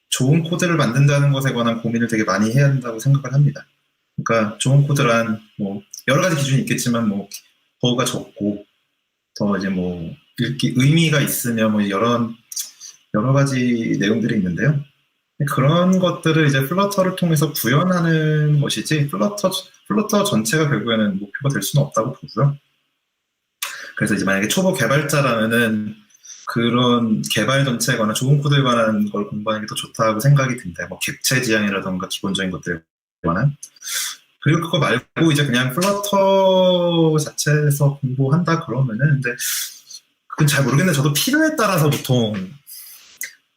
좋은 코드를 만든다는 것에 관한 고민을 되게 많이 해야 한다고 생각을 합니다. 그러니까 좋은 코드란 뭐 여러 가지 기준이 있겠지만 뭐 버그가 적고 더 이제 뭐 읽기 의미가 있으며 뭐 여러 가지 내용들이 있는데요. 그런 것들을 이제 플러터를 통해서 구현하는 것이지 플러터 전체가 결국에는 목표가 될 수는 없다고 보고요. 그래서 이제 만약에 초보 개발자라면은 그런 개발 전체에 관한 좋은 코드에 관한 걸 공부하는 게 더 좋다고 생각이 듭니다. 뭐 객체 지향이라던가 기본적인 것들에 관한. 그리고 그거 말고 이제 그냥 플러터 자체에서 공부한다 그러면은, 근데 그건 잘 모르겠는데 저도 필요에 따라서 보통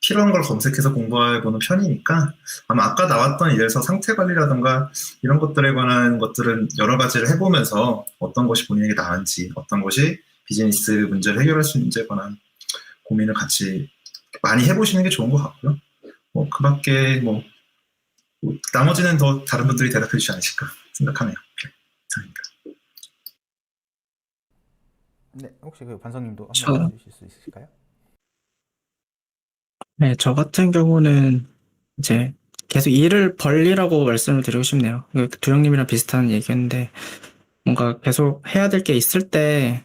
필요한 걸 검색해서 공부해보는 편이니까 아마 아까 나왔던 이래서 상태 관리라던가 이런 것들에 관한 것들은 여러 가지를 해보면서 어떤 것이 본인에게 나은지, 어떤 것이 비즈니스 문제를 해결할 수 있는지에 관한 고민을 같이 많이 해보시는 게 좋은 것 같고요. 뭐 그 밖에 뭐 나머지는 더 다른 분들이 대답해 주지 않으실까 생각하네요. 네, 감사합니다. 네, 혹시 그 반성님도 저, 한번 해주실 수 있으실까요? 네, 저 같은 경우는 이제 계속 일을 벌리라고 말씀을 드리고 싶네요. 두영님이랑 비슷한 얘기였는데, 뭔가 계속 해야 될 게 있을 때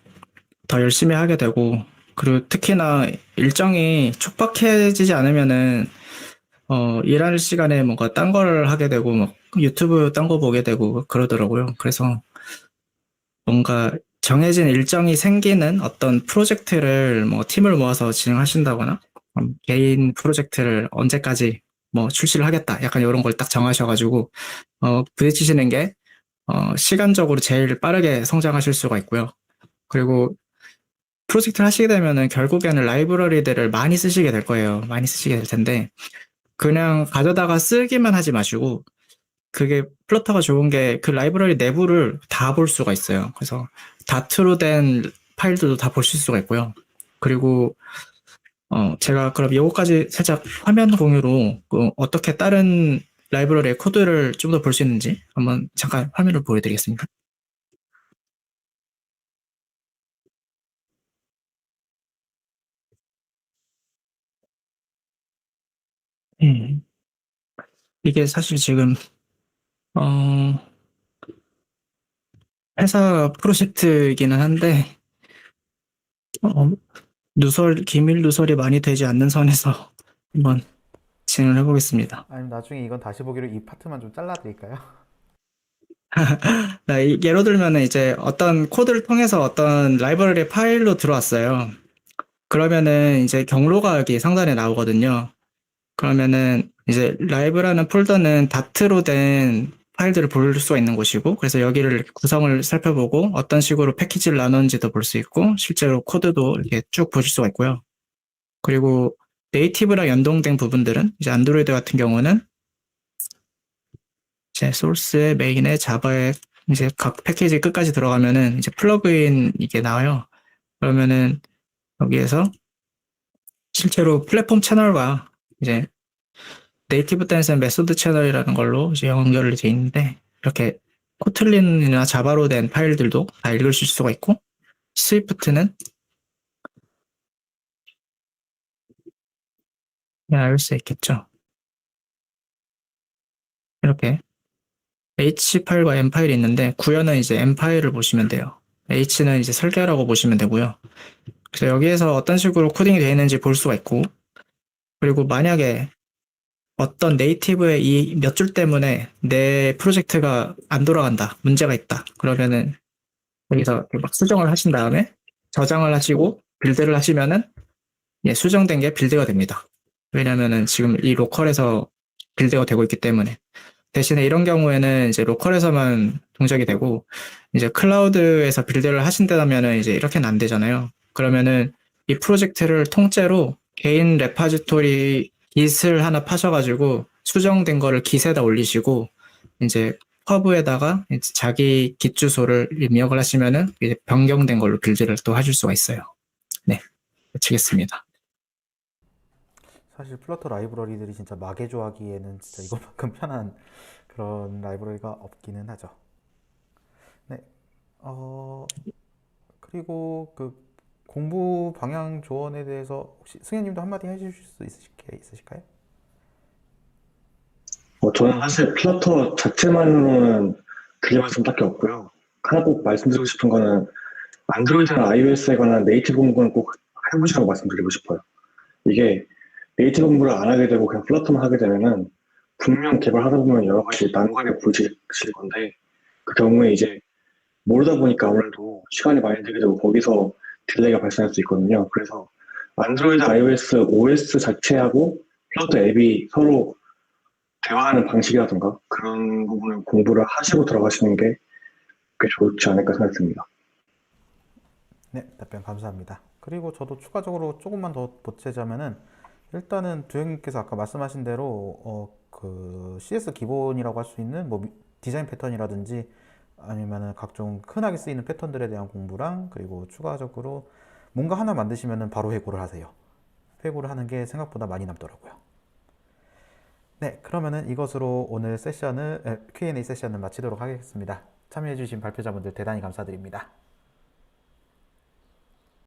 더 열심히 하게 되고, 그리고 특히나 일정이 촉박해지지 않으면은, 일하는 시간에 뭔가 딴 걸 하게 되고, 막 유튜브 딴 거 보게 되고 그러더라고요. 그래서 뭔가 정해진 일정이 생기는 어떤 프로젝트를 뭐 팀을 모아서 진행하신다거나, 개인 프로젝트를 언제까지 뭐 출시를 하겠다. 약간 이런 걸 딱 정하셔가지고, 부딪히시는 게, 시간적으로 제일 빠르게 성장하실 수가 있고요. 그리고 프로젝트를 하시게 되면은 결국에는 라이브러리들을 많이 쓰시게 될 거예요. 많이 쓰시게 될 텐데, 그냥 가져다가 쓰기만 하지 마시고, 그게 플러터가 좋은 게 그 라이브러리 내부를 다 볼 수가 있어요. 그래서 다트로 된 파일들도 다 보실 수가 있고요. 그리고 제가 그럼 요거까지 살짝 화면 공유로 어떻게 다른 라이브러리의 코드를 좀 더 볼 수 있는지 한번 잠깐 화면을 보여드리겠습니다. 예. 이게 사실 지금 어, 회사 프로젝트이기는 한데 기밀 누설이 많이 되지 않는 선에서 한번 진행을 해보겠습니다. 아니면 나중에 이건 다시 보기로 이 파트만 좀 잘라드릴까요? 예로 들면은 이제 어떤 코드를 통해서 어떤 라이브러리 파일로 들어왔어요. 그러면은 이제 경로가 여기 상단에 나오거든요. 그러면은 이제 라이브라는 폴더는 다트로 된 파일들을 볼 수가 있는 곳이고, 그래서 여기를 이렇게 구성을 살펴보고 어떤 식으로 패키지를 나눴는지도 볼 수 있고, 실제로 코드도 이렇게 쭉 보실 수가 있고요. 그리고 네이티브랑 연동된 부분들은 이제 안드로이드 같은 경우는 이제 소스에 메인에 자바에 이제 각 패키지 끝까지 들어가면은 이제 플러그인 이게 나와요. 그러면은 여기에서 실제로 플랫폼 채널과 이제 네이티브 댄스는 메소드 채널이라는 걸로 이제 연결이 돼 있는데, 이렇게 코틀린이나 자바로 된 파일들도 다 읽으실 수가 있고, 스위프트는 그냥 알 수 있겠죠. 이렇게 H 파일과 M 파일이 있는데, 구현은 이제 M 파일을 보시면 돼요. H는 이제 설계라고 보시면 되고요. 그래서 여기에서 어떤 식으로 코딩이 되어 있는지 볼 수가 있고, 그리고 만약에 어떤 네이티브의 이 몇 줄 때문에 내 프로젝트가 안 돌아간다, 문제가 있다, 그러면은 여기서 막 수정을 하신 다음에 저장을 하시고 빌드를 하시면은 수정된 게 빌드가 됩니다. 왜냐면은 지금 이 로컬에서 빌드가 되고 있기 때문에. 대신에 이런 경우에는 이제 로컬에서만 동작이 되고, 이제 클라우드에서 빌드를 하신다면은 이제 이렇게는 안 되잖아요. 그러면은 이 프로젝트를 통째로 개인 레파지토리 깃을 하나 파셔가지고 수정된 거를 깃에다 올리시고, 이제 허브에다가 이제 자기 깃 주소를 입력을 하시면은 이제 변경된 걸로 빌드를 또 하실 수가 있어요. 네, 마치겠습니다. 사실 플러터 라이브러리들이 진짜 마개조하기에는 진짜 이것만큼 편한 그런 라이브러리가 없기는 하죠. 네. 그리고 그 공부 방향 조언에 대해서 혹시 승현님도 한마디 해주실 수 있으실까요? 저는 사실 플러터 자체만으로는 드릴 말씀 딱히 없고요. 하나 꼭 말씀드리고 싶은 거는 안드로이드나 iOS에 관한 네이티브 공부는 꼭 해보시라고 말씀드리고 싶어요. 이게 네이티브 공부를 안 하게 되고 그냥 플러터만 하게 되면은 분명 개발하다 보면 여러 가지 난관에 부딪힐 건데, 그 경우에 이제 모르다 보니까 아무래도 시간이 많이 들게 되고 거기서 딜레이가 발생할 수 있거든요. 그래서 안드로이드, iOS, OS 자체하고 플러터 앱이 서로 대화하는 방식이라든가 그런 부분을 공부를 하시고 들어가시는 게 꽤 좋지 않을까 생각됩니다. 네, 답변 감사합니다. 그리고 저도 추가적으로 조금만 더 보태자면은 일단은 두영님께서 아까 말씀하신 대로 그 CS 기본이라고 할 수 있는 뭐 디자인 패턴이라든지 아니면은 각종 흔하게 쓰이는 패턴들에 대한 공부랑, 그리고 추가적으로 뭔가 하나 만드시면은 바로 회고를 하세요. 회고를 하는 게 생각보다 많이 남더라고요. 네, 그러면은 이것으로 오늘 Q&A 세션을 마치도록 하겠습니다. 참여해주신 발표자분들 대단히 감사드립니다.